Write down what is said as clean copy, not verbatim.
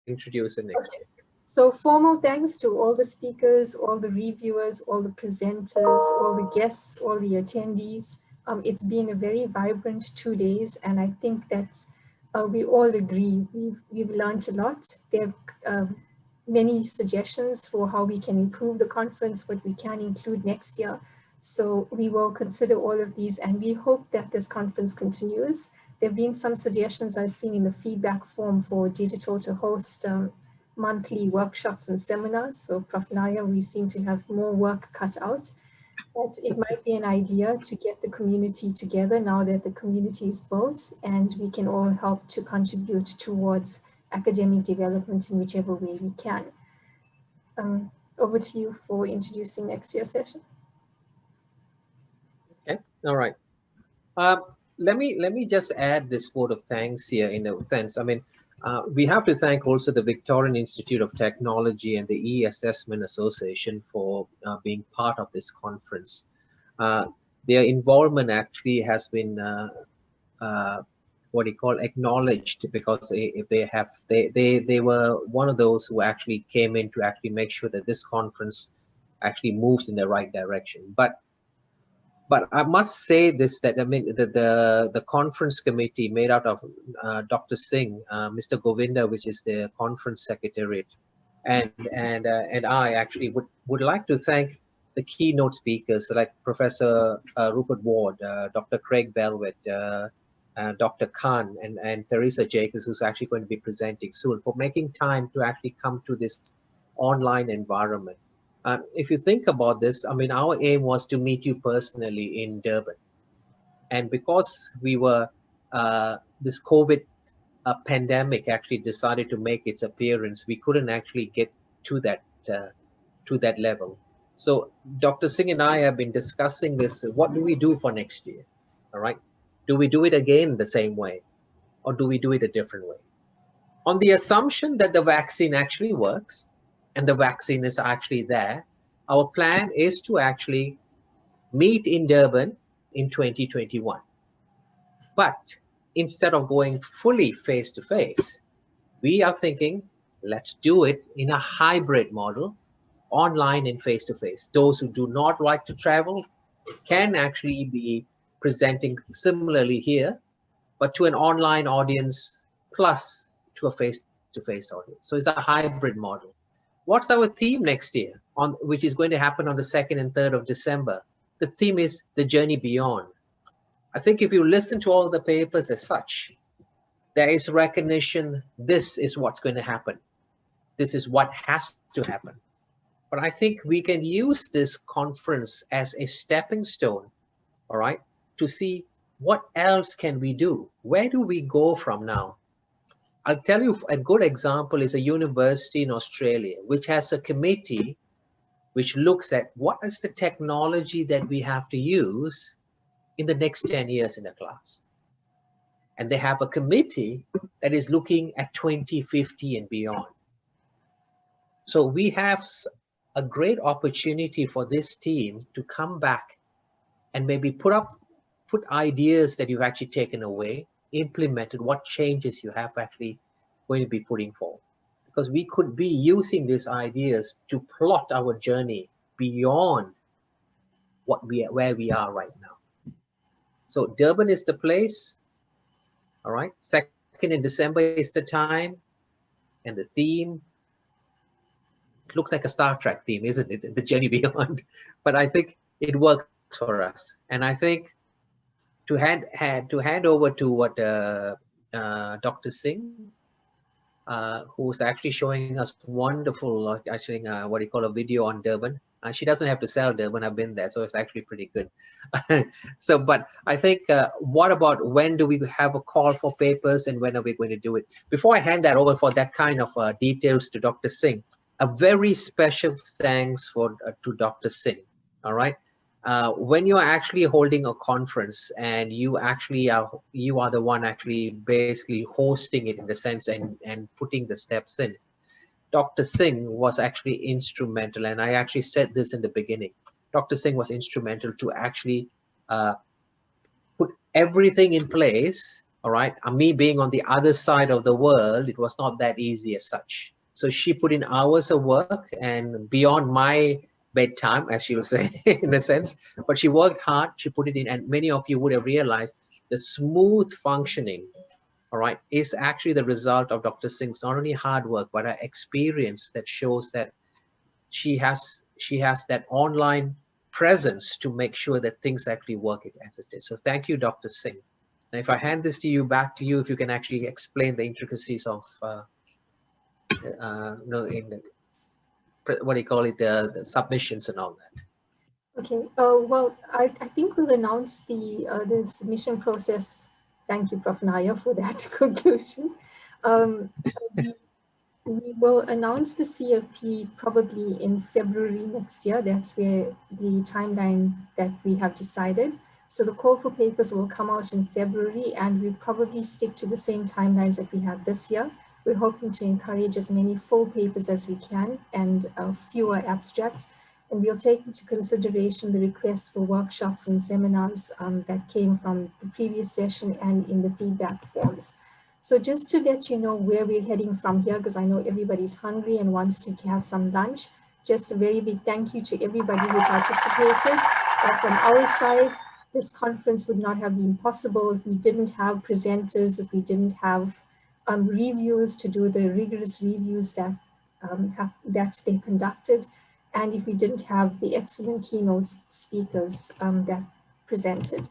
introduce it next year. So formal thanks to all the speakers, all the reviewers, all the presenters, all the guests, all the attendees. It's been a very vibrant 2 days, and I think that we all agree we've learned a lot. There are many suggestions for how we can improve the conference, what we can include next year. So we will consider all of these, and we hope that this conference continues. There have been some suggestions I've seen in the feedback form for digital to host monthly workshops and seminars. So Prof. Nair, we seem to have more work cut out, but it might be an idea to get the community together now that the community is built, and we can all help to contribute towards academic development in whichever way we can. Over to you for introducing next year's session. Okay, all right. Let me just add this vote of thanks here in a sense. I mean, we have to thank also the Victorian Institute of Technology and the E-Assessment Association for being part of this conference. Their involvement actually has been what you call acknowledged, because they were one of those who actually came in to actually make sure that this conference actually moves in the right direction. But I must say this, that I mean the conference committee made out of Dr. Singh, Mr. Govinda, which is the conference secretariat, and I actually would like to thank the keynote speakers like Professor Rupert Ward, Dr. Craig Belwett, Dr. Khan, and Teresa Jacobs, who's actually going to be presenting soon, for making time to actually come to this online environment. If you think about this, I mean, our aim was to meet you personally in Durban. And because we were, this COVID pandemic actually decided to make its appearance, we couldn't actually get to that level. So Dr. Singh and I have been discussing this. What do we do for next year? All right. Do we do it again the same way, or do we do it a different way? On the assumption that the vaccine actually works, and the vaccine is actually there, our plan is to actually meet in Durban in 2021. But instead of going fully face-to-face, we are thinking, let's do it in a hybrid model, online and face-to-face. Those who do not like to travel can actually be presenting similarly here, but to an online audience plus to a face-to-face audience. So it's a hybrid model. What's our theme next year, which is going to happen on the 2nd and 3rd of December? The theme is the journey beyond. I think if you listen to all the papers as such, there is recognition, this is what's going to happen. This is what has to happen. But I think we can use this conference as a stepping stone, all right, to see what else can we do? Where do we go from now? I'll tell you a good example is a university in Australia, which has a committee which looks at what is the technology that we have to use in the next 10 years in a class. And they have a committee that is looking at 2050 and beyond. So we have a great opportunity for this team to come back and maybe put ideas that you've actually taken away, implemented, what changes you have actually going to be putting forward. Because we could be using these ideas to plot our journey beyond where we are right now. So Durban is the place, all right? 2nd in December is the time, and the theme, it looks like a Star Trek theme, isn't it? The journey beyond. But I think it works for us. And I think to hand over to what Dr. Singh, who's actually showing us wonderful, actually, what do you call a video on Durban. She doesn't have to sell Durban, I've been there, so it's actually pretty good. So, but I think, what about when do we have a call for papers and when are we going to do it? Before I hand that over for that kind of details to Dr. Singh, a very special thanks to Dr. Singh, all right? When you're actually holding a conference and you are the one actually basically hosting it in the sense and putting the steps in, Dr. Singh was actually instrumental, and I actually said this in the beginning. Dr. Singh was instrumental to actually put everything in place all right. And me being on the other side of the world, it was not that easy as such. So she put in hours of work and beyond my bedtime, as she will say, in a sense. But she worked hard. She put it in, and many of you would have realized the smooth functioning, all right, is actually the result of Dr. Singh's not only hard work but her experience that shows that she has that online presence to make sure that things actually work as it is. So thank you, Dr. Singh. Now, if I hand this to you, back to you, if you can actually explain the intricacies of, in the, what do you call it, the submissions and all that. Okay, well, I think we'll announce the submission process. Thank you, Prof. Nair, for that conclusion. Um, we, we will announce the CFP probably in February next year. That's where the timeline that we have decided. So the call for papers will come out in February, and we probably stick to the same timelines that we have this year. We're hoping to encourage as many full papers as we can and fewer abstracts. And we'll take into consideration the requests for workshops and seminars that came from the previous session and in the feedback forms. So just to let you know where we're heading from here, because I know everybody's hungry and wants to have some lunch, just a very big thank you to everybody who participated. From our side, this conference would not have been possible if we didn't have presenters, if we didn't have reviewers to do the rigorous reviews that, that they conducted, and if we didn't have the excellent keynote speakers that presented.